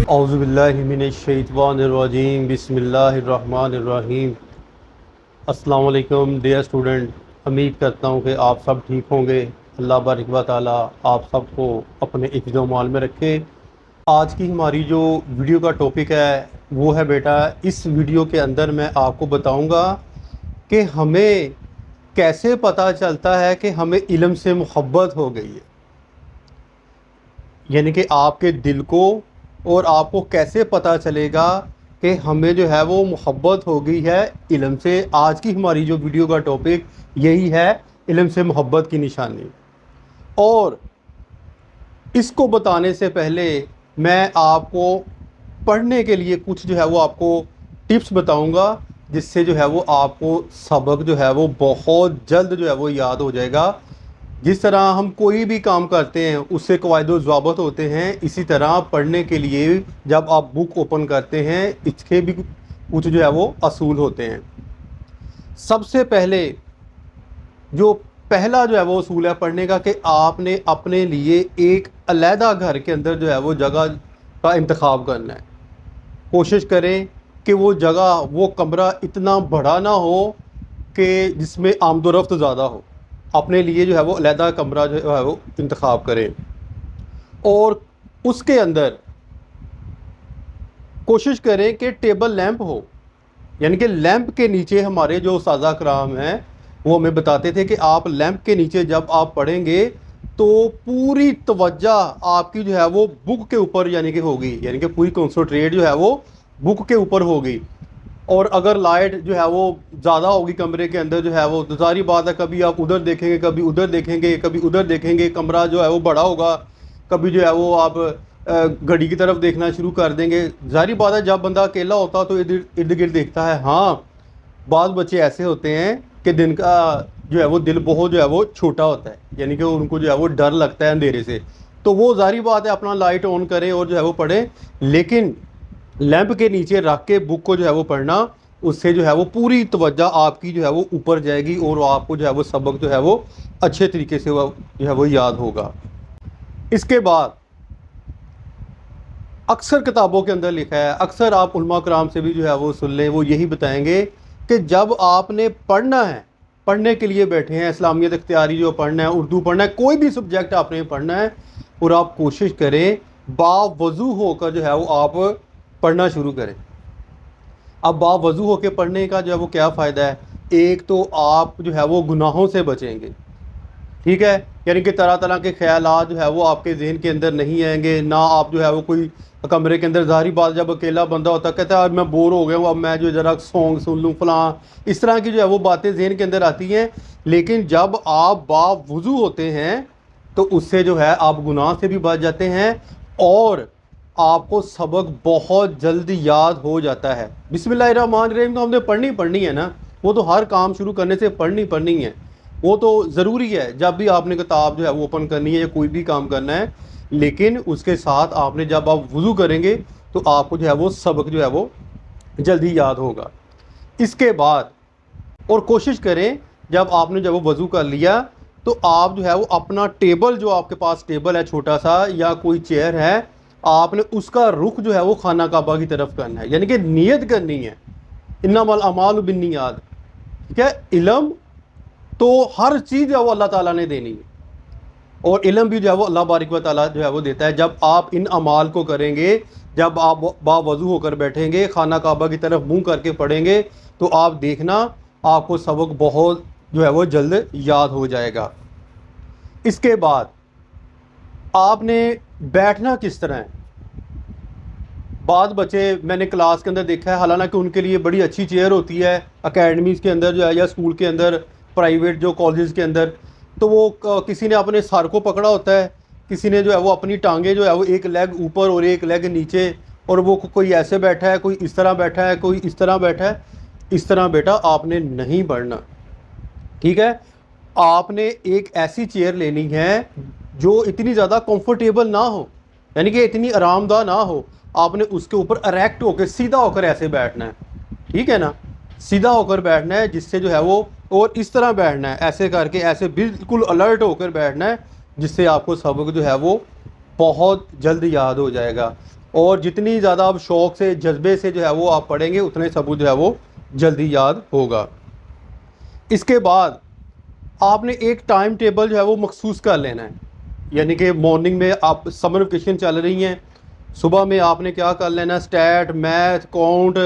اعوذ باللہ من الشیطان الرجیم، بسم اللہ الرحمن الرحیم۔ السلام علیکم ڈیئر اسٹوڈنٹ، امید کرتا ہوں کہ آپ سب ٹھیک ہوں گے۔ اللہ بارک و تعالیٰ آپ سب کو اپنے حفظ و امان میں رکھے۔ آج کی ہماری جو ویڈیو کا ٹاپک ہے وہ ہے بیٹا، اس ویڈیو کے اندر میں آپ کو بتاؤں گا کہ ہمیں کیسے پتہ چلتا ہے کہ ہمیں علم سے محبت ہو گئی ہے، یعنی کہ آپ کے دل کو، اور آپ کو کیسے پتہ چلے گا کہ ہمیں جو ہے وہ محبت ہو گئی ہے علم سے۔ آج کی ہماری جو ویڈیو کا ٹاپک یہی ہے، علم سے محبت کی نشانی۔ اور اس کو بتانے سے پہلے میں آپ کو پڑھنے کے لیے کچھ جو ہے وہ آپ کو ٹپس بتاؤں گا، جس سے جو ہے وہ آپ کو سبق جو ہے وہ بہت جلد جو ہے وہ یاد ہو جائے گا۔ جس طرح ہم کوئی بھی کام کرتے ہیں اس سے قواعد و ضوابط ہوتے ہیں، اسی طرح پڑھنے کے لیے جب آپ بک اوپن کرتے ہیں اس کے بھی کچھ جو ہے وہ اصول ہوتے ہیں۔ سب سے پہلے جو پہلا جو ہے وہ اصول ہے پڑھنے کا، کہ آپ نے اپنے لیے ایک علیحدہ گھر کے اندر جو ہے وہ جگہ کا انتخاب کرنا ہے۔ کوشش کریں کہ وہ جگہ، وہ کمرہ اتنا بڑا نہ ہو کہ جس میں آمد و رفت زیادہ ہو۔ اپنے لیے جو ہے وہ علیحدہ کمرہ جو ہے وہ انتخاب کریں، اور اس کے اندر کوشش کریں کہ ٹیبل لیمپ ہو، یعنی کہ لیمپ کے نیچے ہمارے جو اساتذہ کرام ہیں وہ ہمیں بتاتے تھے کہ آپ لیمپ کے نیچے جب آپ پڑھیں گے تو پوری توجہ آپ کی جو ہے وہ بک کے اوپر یعنی کہ ہوگی، یعنی کہ پوری کنسنٹریٹ جو ہے وہ بک کے اوپر ہوگی۔ اور اگر لائٹ جو ہے وہ زیادہ ہوگی کمرے کے اندر جو ہے وہ، تو ظاہری بات ہے کبھی آپ ادھر دیکھیں گے، کبھی ادھر دیکھیں گے، کبھی ادھر دیکھیں گے، کمرہ جو ہے وہ بڑا ہوگا، کبھی جو ہے وہ آپ گھڑی کی طرف دیکھنا شروع کر دیں گے۔ ظاہری بات ہے جب بندہ اکیلا ہوتا تو ارد گرد دیکھتا ہے۔ ہاں، بعض بچے ایسے ہوتے ہیں کہ دن کا جو ہے وہ دل بہت جو ہے وہ چھوٹا ہوتا ہے، یعنی کہ ان کو جو ہے وہ ڈر لگتا ہے اندھیرے سے، تو وہ ظاہری بات ہے اپنا لائٹ آن کریں اور جو ہے وہ پڑھیں، لیکن لیمپ کے نیچے رکھ کے بک کو جو ہے وہ پڑھنا، اس سے جو ہے وہ پوری توجہ آپ کی جو ہے وہ اوپر جائے گی، اور آپ کو جو ہے وہ سبق جو ہے وہ اچھے طریقے سے جو ہے وہ یاد ہوگا۔ اس کے بعد اکثر کتابوں کے اندر لکھا ہے، اکثر آپ علماء کرام سے بھی جو ہے وہ سن لیں، وہ یہی بتائیں گے کہ جب آپ نے پڑھنا ہے، پڑھنے کے لیے بیٹھے ہیں، اسلامیت اختیاری جو پڑھنا ہے، اردو پڑھنا ہے، کوئی بھی سبجیکٹ آپ نے پڑھنا ہے، اور آپ کوشش کریں باوضو ہو کر جو ہے وہ آپ پڑھنا شروع کریں۔ اب باوضو ہو کے پڑھنے کا جو ہے وہ کیا فائدہ ہے؟ ایک تو آپ جو ہے وہ گناہوں سے بچیں گے، ٹھیک ہے، یعنی کہ طرح طرح کے خیالات جو ہے وہ آپ کے ذہن کے اندر نہیں آئیں گے، نہ آپ جو ہے وہ کوئی کمرے کے اندر، ظاہری بات جب اکیلا بندہ ہوتا ہے کہتا ہے آج میں بور ہو گیا ہوں، اب میں جو ذرا سانگ سن لوں فلاں، اس طرح کی جو ہے وہ باتیں ذہن کے اندر آتی ہیں۔ لیکن جب آپ باوضو ہوتے ہیں تو اس سے جو ہے آپ گناہ سے بھی بچ جاتے ہیں، اور آپ کو سبق بہت جلد یاد ہو جاتا ہے۔ بسم اللہ الرحمن الرحیم تو ہم نے پڑھنی ہے نا، وہ تو ہر کام شروع کرنے سے پڑھنی ہے، وہ تو ضروری ہے جب بھی آپ نے کتاب جو ہے وہ اوپن کرنی ہے یا کوئی بھی کام کرنا ہے۔ لیکن اس کے ساتھ آپ نے جب آپ وضو کریں گے تو آپ کو جو ہے وہ سبق جو ہے وہ جلدی یاد ہوگا۔ اس کے بعد اور کوشش کریں جب آپ نے وہ وضو کر لیا تو آپ جو ہے وہ اپنا ٹیبل، جو آپ کے پاس ٹیبل ہے چھوٹا سا یا کوئی چیئر ہے، آپ نے اس کا رخ جو ہے وہ خانہ کعبہ کی طرف کرنا ہے، یعنی کہ نیت کرنی ہے، انما الاعمال بالنیات، ٹھیک ہے۔ علم تو ہر چیز ہے وہ اللہ تعالیٰ نے دینی ہے، اور علم بھی جو ہے وہ اللہ بارک و تعالیٰ جو ہے وہ دیتا ہے۔ جب آپ ان اعمال کو کریں گے، جب آپ باوضو ہو کر بیٹھیں گے، خانہ کعبہ کی طرف منہ کر کے پڑھیں گے، تو آپ دیکھنا آپ کو سبق بہت جو ہے وہ جلد یاد ہو جائے گا۔ اس کے بعد آپ نے بیٹھنا کس طرح ہے؟ بعض بچے میں نے کلاس کے اندر دیکھا ہے، حالانکہ ان کے لیے بڑی اچھی چیئر ہوتی ہے اکیڈمیز کے اندر جو ہے، یا اسکول کے اندر، پرائیویٹ جو کالجز کے اندر، تو وہ کسی نے اپنے سر کو پکڑا ہوتا ہے، کسی نے جو ہے وہ اپنی ٹانگیں جو ہے وہ ایک لیگ اوپر اور ایک لیگ نیچے، اور وہ کوئی ایسے بیٹھا ہے، کوئی اس طرح بیٹھا ہے، کوئی اس طرح بیٹھا ہے۔ اس طرح بیٹا آپ نے نہیں پڑھنا، ٹھیک ہے۔ آپ نے ایک ایسی چیئر لینی ہے جو اتنی زیادہ کمفرٹیبل نہ ہو، یعنی کہ اتنی آرام دہ نہ ہو، آپ نے اس کے اوپر اریکٹ ہو کے سیدھا ہو کر ایسے بیٹھنا ہے، ٹھیک ہے نا، سیدھا ہو کر بیٹھنا ہے، جس سے جو ہے وہ، اور اس طرح بیٹھنا ہے ایسے کر کے، ایسے بالکل الرٹ ہو کر بیٹھنا ہے، جس سے آپ کو سبق جو ہے وہ بہت جلد یاد ہو جائے گا۔ اور جتنی زیادہ آپ شوق سے جذبے سے جو ہے وہ آپ پڑھیں گے اتنے ثبوت جو ہے وہ جلدی یاد ہوگا۔ اس کے بعد آپ نے ایک ٹائم ٹیبل جو ہے وہ مخصوص کر لینا ہے، یعنی کہ مارننگ میں آپ سمر ویکیشن چل رہی ہیں، صبح میں آپ نے کیا کر لینا، اسٹیٹ، میتھ، کاؤنٹ،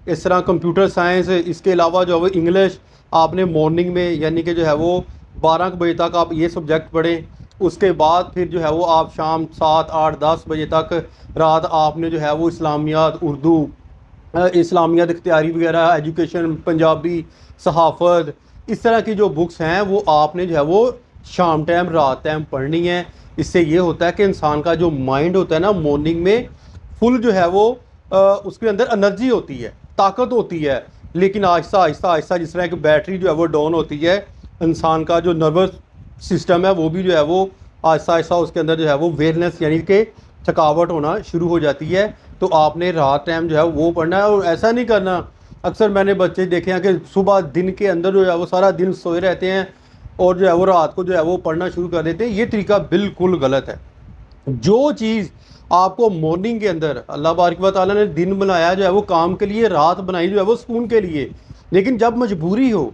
اس طرح کمپیوٹر سائنس، اس کے علاوہ جو ہے وہ انگلش آپ نے مارننگ میں یعنی کہ جو ہے وہ 12 بجے تک آپ یہ سبجیکٹ پڑھیں۔ اس کے بعد پھر جو ہے وہ آپ شام 7، 8، 10 بجے تک رات آپ نے جو ہے وہ اسلامیات، اردو، اسلامیات اختیاری وغیرہ، ایجوکیشن، پنجابی، صحافت، اس طرح کی جو بکس ہیں وہ آپ نے جو ہے وہ شام ٹائم، رات ٹائم پڑھنی ہے۔ اس سے یہ ہوتا ہے کہ انسان کا جو مائنڈ ہوتا ہے نا مارننگ میں فل جو ہے وہ اس کے اندر انرجی ہوتی ہے، طاقت ہوتی ہے، لیکن آہستہ آہستہ آہستہ جس طرح کہ بیٹری جو ہے وہ ڈاؤن ہوتی ہے، انسان کا جو نروس سسٹم ہے وہ بھی جو ہے وہ آہستہ آہستہ اس کے اندر جو ہے وہ ویئرنیس یعنی کہ تھکاوٹ ہونا شروع ہو جاتی ہے۔ تو آپ نے رات ٹائم جو ہے وہ پڑھنا ہے، اور ایسا نہیں کرنا، اکثر میں نے بچے دیکھے ہیں کہ صبح دن کے اندر جو ہے وہ سارا دن سوئے رہتے ہیں اور جو ہے وہ رات کو جو ہے وہ پڑھنا شروع کر دیتے ہیں۔ یہ طریقہ بالکل غلط ہے۔ جو چیز آپ کو مارننگ کے اندر اللہ بارک و تعالیٰ نے دن بنایا جو ہے وہ کام کے لیے، رات بنائی جو ہے وہ سکون کے لیے، لیکن جب مجبوری ہو،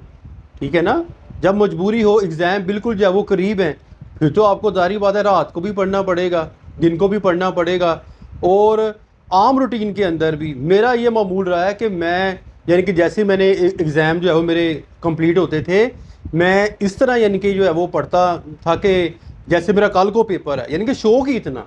ٹھیک ہے نا، جب مجبوری ہو، ایگزام بالکل جو ہے وہ قریب ہیں، پھر تو آپ کو ظاہری بات ہے رات کو بھی پڑھنا پڑے گا، دن کو بھی پڑھنا پڑے گا۔ اور عام روٹین کے اندر بھی میرا یہ معمول رہا ہے کہ میں یعنی کہ جیسے میں نے ایگزام جو ہے وہ میرے کمپلیٹ ہوتے تھے، میں اس طرح یعنی کہ جو ہے وہ پڑھتا تھا کہ جیسے میرا کل کو پیپر ہے، یعنی کہ شوق ہی اتنا،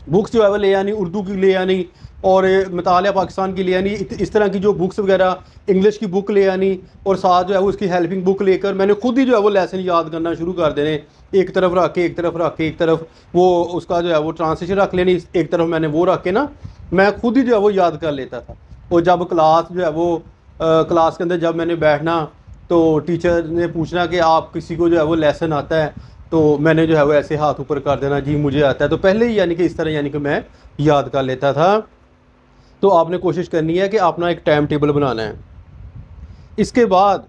بکس جو ہے وہ لے آنی، اردو کی لے آنی اور مطالعہ پاکستان کی لے آنی، اس طرح کی جو بکس وغیرہ، انگلش کی بک لے آنی، اور ساتھ جو ہے وہ اس کی ہیلپنگ بک لے کر میں نے خود ہی جو ہے وہ لیسن یاد کرنا شروع کر دینے، ایک طرف رکھ کے ایک طرف وہ اس کا جو ہے وہ ٹرانسلیشن رکھ لینی، ایک طرف میں نے وہ رکھ کے نا میں خود ہی جو ہے وہ یاد کر لیتا تھا۔ اور جب کلاس جو ہے وہ کلاس کے اندر جب میں نے بیٹھنا تو ٹیچر نے پوچھنا کہ آپ کسی کو جو ہے وہ لیسن آتا ہے، تو میں نے جو ہے وہ ایسے ہاتھ اوپر کر دینا، جی مجھے آتا ہے، تو پہلے ہی یعنی کہ اس طرح یعنی کہ میں یاد کر لیتا تھا۔ تو آپ نے کوشش کرنی ہے کہ اپنا ایک ٹائم ٹیبل بنانا ہے۔ اس کے بعد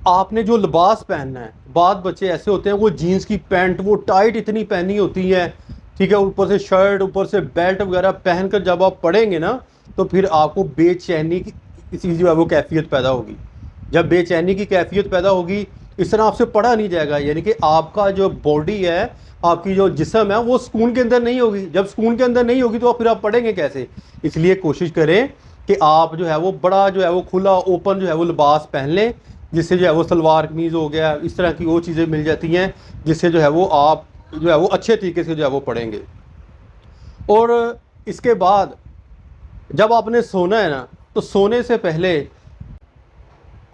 آپ نے جو لباس پہننا ہے، بعض بچے ایسے ہوتے ہیں وہ جینس کی پینٹ وہ ٹائٹ اتنی پہنی ہوتی ہے، ٹھیک ہے، اوپر سے شرٹ، اوپر سے بیلٹ وغیرہ پہن کر جب آپ پڑھیں گے نا تو پھر آپ کو بے چینی کی چیز جو ہے وہ کیفیت پیدا ہوگی۔ جب بے چینی کی کیفیت پیدا ہوگی اس طرح آپ سے پڑھا نہیں جائے گا، یعنی کہ آپ کا جو باڈی ہے، آپ کی جو جسم ہے وہ سکون کے اندر نہیں ہوگی۔ جب سکون کے اندر نہیں ہوگی تو پھر آپ پڑھیں گے کیسے؟ اس لیے کوشش کریں کہ آپ جو ہے وہ بڑا جو ہے وہ کھلا اوپن جو ہے وہ لباس پہن لیں، جس سے جو ہے وہ سلوار قمیض ہو گیا، اس طرح کی وہ چیزیں مل جاتی ہیں جس سے جو ہے وہ آپ جو ہے وہ اچھے طریقے سے جو ہے وہ پڑھیں گے۔ اور اس کے بعد جب آپ نے سونا ہے نا تو سونے سے پہلے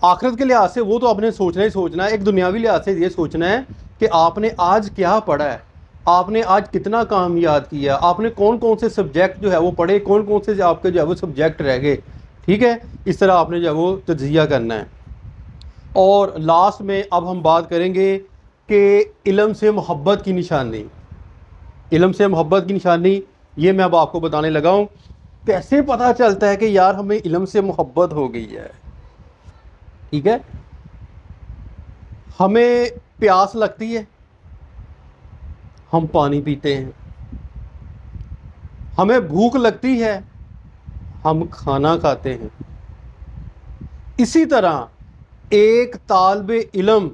آخرت کے لحاظ سے وہ تو آپ نے سوچنا ہی سوچنا ہے، ایک دنیاوی لحاظ سے یہ سوچنا ہے کہ آپ نے آج کیا پڑھا ہے، آپ نے آج کتنا کام یاد کیا، آپ نے کون کون سے سبجیکٹ جو ہے وہ پڑھے، کون کون سے آپ کے جو ہے وہ سبجیکٹ رہ گئے، ٹھیک ہے، اس طرح آپ نے جو ہے وہ تجزیہ کرنا ہے۔ اور لاسٹ میں اب ہم بات کریں گے کہ علم سے محبت کی نشانی، علم سے محبت کی نشانی یہ میں اب آپ کو بتانے لگا ہوں۔ کیسے پتہ چلتا ہے کہ یار ہمیں علم سے محبت ہو گئی ہے؟ ٹھیک ہے، ہمیں پیاس لگتی ہے، ہم پانی پیتے ہیں، ہمیں بھوک لگتی ہے، ہم کھانا کھاتے ہیں۔ اسی طرح ایک طالب علم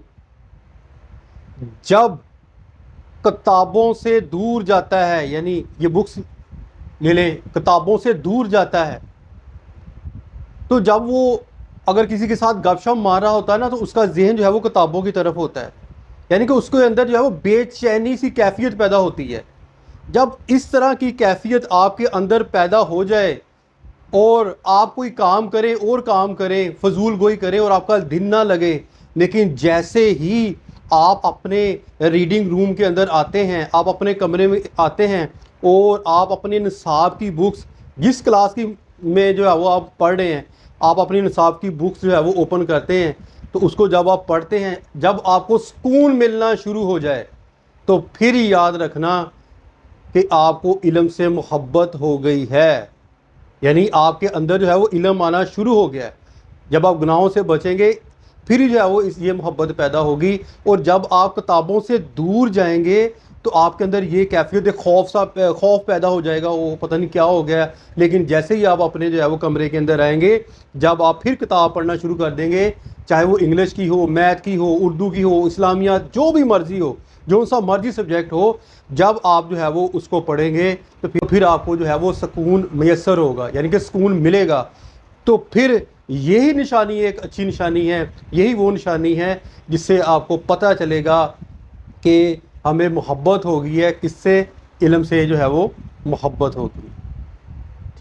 جب کتابوں سے دور جاتا ہے، یعنی یہ بکس لے لیں، کتابوں سے دور جاتا ہے، تو جب وہ اگر کسی کے ساتھ گپ شپ مار رہا ہوتا ہے نا تو اس کا ذہن جو ہے وہ کتابوں کی طرف ہوتا ہے، یعنی کہ اس کے اندر جو ہے وہ بے چینی سی کیفیت پیدا ہوتی ہے۔ جب اس طرح کی کیفیت آپ کے اندر پیدا ہو جائے اور آپ کوئی کام کریں اور کام کریں، فضول گوئی کریں اور آپ کا دن نہ لگے، لیکن جیسے ہی آپ اپنے ریڈنگ روم کے اندر آتے ہیں، آپ اپنے کمرے میں آتے ہیں اور آپ اپنے نصاب کی بکس جس کلاس کی میں جو ہے وہ آپ پڑھ رہے ہیں، آپ اپنی نصاب کی بکس جو ہے وہ اوپن کرتے ہیں، تو اس کو جب آپ پڑھتے ہیں، جب آپ کو سکون ملنا شروع ہو جائے تو پھر یاد رکھنا کہ آپ کو علم سے محبت ہو گئی ہے، یعنی آپ کے اندر جو ہے وہ علم آنا شروع ہو گیا ہے۔ جب آپ گناہوں سے بچیں گے پھر جو ہے وہ یہ محبت پیدا ہوگی، اور جب آپ کتابوں سے دور جائیں گے تو آپ کے اندر یہ کیفیت خوف پیدا ہو جائے گا، وہ پتہ نہیں کیا ہو گیا. لیکن جیسے ہی آپ اپنے جو ہے وہ کمرے کے اندر آئیں گے، جب آپ پھر کتاب پڑھنا شروع کر دیں گے، چاہے وہ انگلش کی ہو، میتھ کی ہو، اردو کی ہو، اسلامیات، جو بھی مرضی ہو، جو سا مرضی سبجیکٹ ہو، جب آپ جو ہے وہ اس کو پڑھیں گے تو پھر آپ کو جو ہے وہ سکون میسر ہوگا، یعنی کہ سکون ملے گا. تو پھر یہی نشانی ایک اچھی نشانی ہے، یہی وہ نشانی ہے جس سے آپ کو پتہ چلے گا کہ ہمیں محبت ہو گئی ہے. کس سے؟ علم سے جو ہے وہ محبت ہوگی.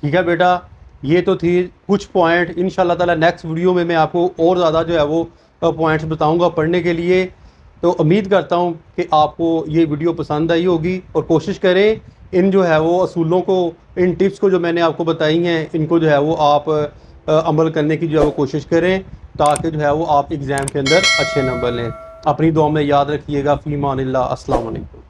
ٹھیک ہے بیٹا، یہ تو تھی کچھ پوائنٹ. انشاءاللہ تعالی نیکسٹ ویڈیو میں آپ کو اور زیادہ جو ہے وہ پوائنٹس بتاؤں گا پڑھنے کے لیے. تو امید کرتا ہوں کہ آپ کو یہ ویڈیو پسند آئی ہوگی، اور کوشش کریں ان جو ہے وہ اصولوں کو، ان ٹپس کو جو میں نے آپ کو بتائی ہیں، ان کو جو ہے وہ آپ عمل کرنے کی جو ہے وہ کوشش کریں، تاکہ جو ہے وہ آپ ایگزام کے اندر اچھے نمبر لیں. اپنی دعا میں یاد رکھیے گا. فی امان اللہ. السلام علیکم.